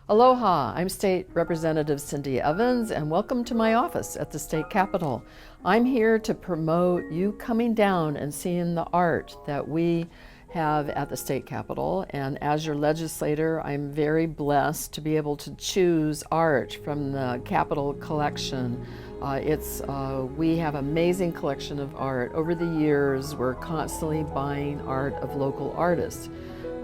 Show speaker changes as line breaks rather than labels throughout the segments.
Aloha, I'm State Representative Cindy Evans, and welcome to my office at the state capitol. I'm here to promote you coming down and seeing the art that we have at the state capitol. And as your legislator, I'm very blessed to be able to choose art from the Capitol collection. We have an amazing collection of art. Over the years, we're constantly buying art of local artists.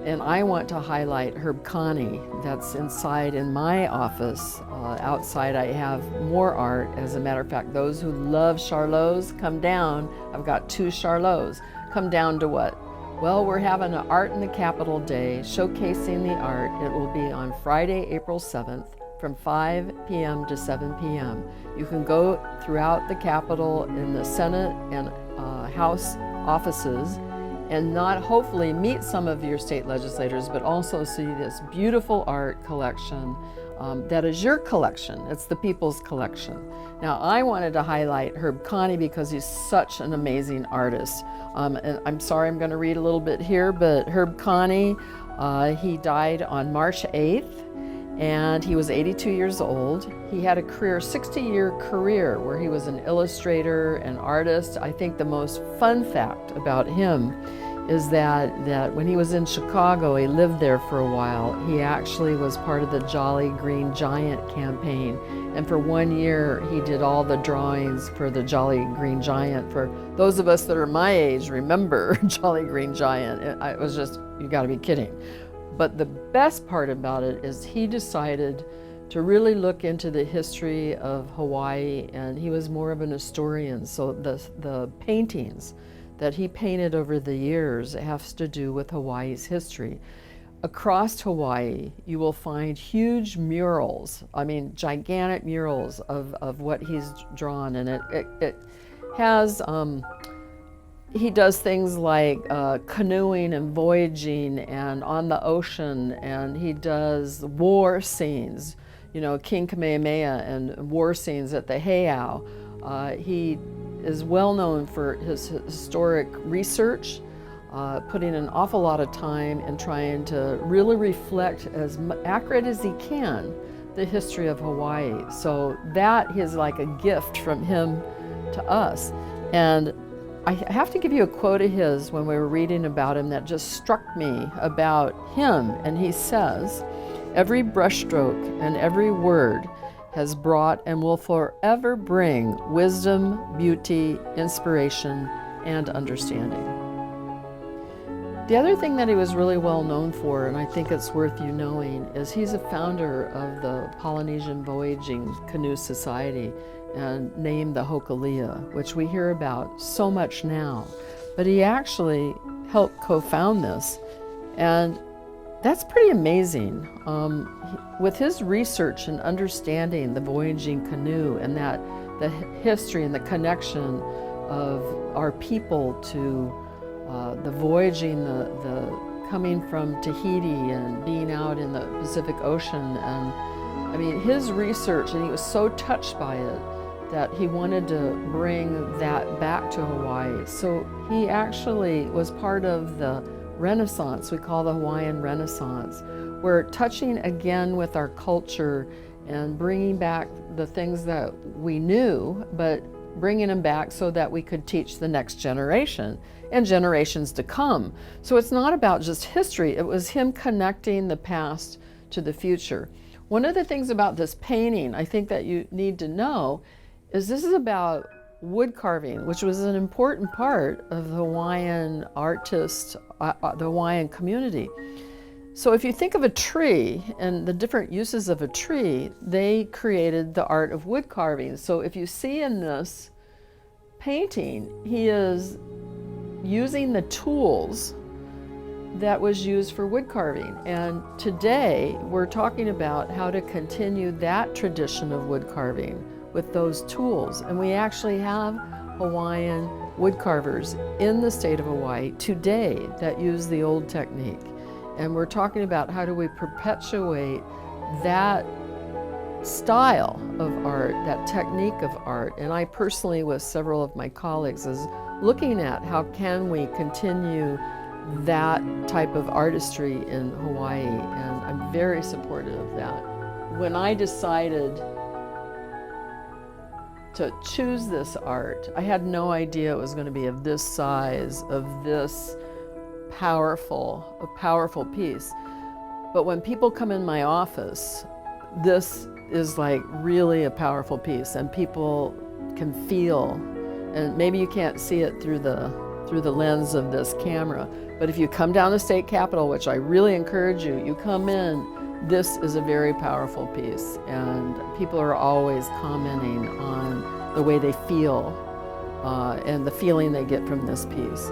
And I want to highlight Herb Connie that's inside in my office. Outside I have more art. As a matter of fact, those who love Charlots, come down. I've got 2 Charlots. Come down to what? Well, we're having an Art in the Capitol Day showcasing the art. It will be on Friday, April 7th from 5 p.m. to 7 p.m. You can go throughout the Capitol in the Senate and House offices and not hopefully meet some of your state legislators, but also see this beautiful art collection that is your collection. It's the people's collection. Now, I wanted to highlight Herb Connie because he's such an amazing artist. And I'm sorry I'm going to read a little bit here, but Herb Connie, he died on March 8th, and he was 82 years old. He had a 60-year career where he was an illustrator and artist. I think the most fun fact about him is that when he was in Chicago, he lived there for a while. He actually was part of the Jolly Green Giant campaign. And for 1 year, he did all the drawings for the Jolly Green Giant. For those of us that are my age, remember Jolly Green Giant. It was just, you gotta be kidding. But the best part about it is he decided to really look into the history of Hawaii, and he was more of an historian. So the paintings that he painted over the years has to do with Hawaii's history. Across Hawaii, you will find huge murals, gigantic murals of what he's drawn, and it has, he does things like canoeing and voyaging and on the ocean, and he does war scenes, King Kamehameha and war scenes at the heiau. He is well known for his historic research, putting an awful lot of time in trying to really reflect as accurate as he can the history of Hawaii. So that is like a gift from him to us. And I have to give you a quote of his when we were reading about him that just struck me about him. And he says, "Every brushstroke and every word has brought and will forever bring wisdom, beauty, inspiration, and understanding." The other thing that he was really well known for, and I think it's worth you knowing, is he's a founder of the Polynesian Voyaging Canoe Society, and named the Hokulea, which we hear about so much now. But he actually helped co-found this, and that's pretty amazing. With his research and understanding the voyaging canoe and that the history and the connection of our people to the voyaging, the coming from Tahiti and being out in the Pacific Ocean, and his research, and he was so touched by it that he wanted to bring that back to Hawaii. So he actually was part of the Renaissance, we call the Hawaiian Renaissance. We're touching again with our culture and bringing back the things that we knew, but bringing them back so that we could teach the next generation and generations to come. So it's not about just history, it was him connecting the past to the future. One of the things about this painting I think that you need to know is this is about wood carving, which was an important part of the Hawaiian artists, the Hawaiian community. So if you think of a tree and the different uses of a tree, they created the art of wood carving. So if you see in this painting, he is using the tools that was used for wood carving. And today we're talking about how to continue that tradition of wood carving with those tools. And we actually have Hawaiian wood carvers in the state of Hawaii today that use the old technique. And we're talking about how do we perpetuate that style of art, that technique of art. And I personally, with several of my colleagues, is looking at how can we continue that type of artistry in Hawaii. And I'm very supportive of that. when I decided to choose this art, I had no idea it was going to be of this size, of this a powerful piece. But when people come in my office, this is like really a powerful piece, and people can feel, and maybe you can't see it through the lens of this camera, but if you come down to State Capitol, which I really encourage you, you come in, this is a very powerful piece, and people are always commenting on the way they feel and the feeling they get from this piece.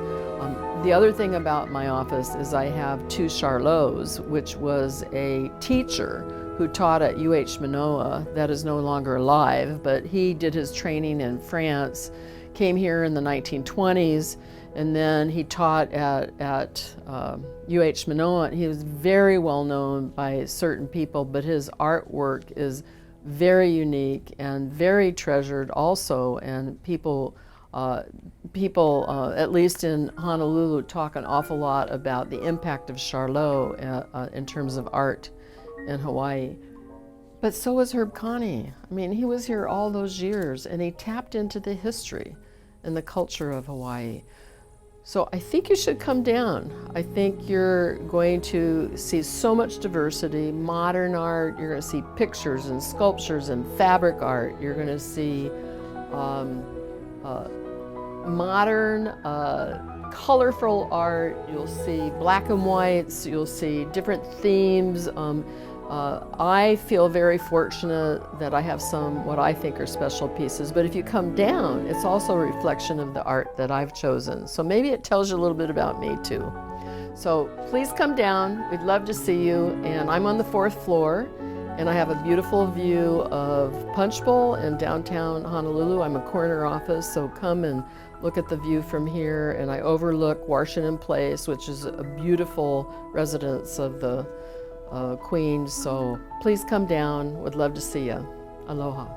The other thing about my office is I have two Charlots, which was a teacher who taught at UH Manoa that is no longer alive, but he did his training in France, came here in the 1920s, and then he taught at UH Manoa. He was very well known by certain people, but his artwork is very unique and very treasured also, and people at least in Honolulu, talk an awful lot about the impact of Charlot in terms of art in Hawaii. But so was Herb Connie. I mean, he was here all those years, and he tapped into the history and the culture of Hawaii. So I think you should come down. I think you're going to see so much diversity, modern art, you're going to see pictures and sculptures and fabric art, you're going to see modern, colorful art, you'll see black and whites, you'll see different themes. I feel very fortunate that I have some what I think are special pieces, but if you come down, it's also a reflection of the art that I've chosen. So maybe it tells you a little bit about me too. So please come down, we'd love to see you, and I'm on the 4th floor, and I have a beautiful view of Punch Bowl in downtown Honolulu. I'm a corner office, so come and look at the view from here, and I overlook Washington Place, which is a beautiful residence of the Queen. So please come down, would love to see you. Aloha.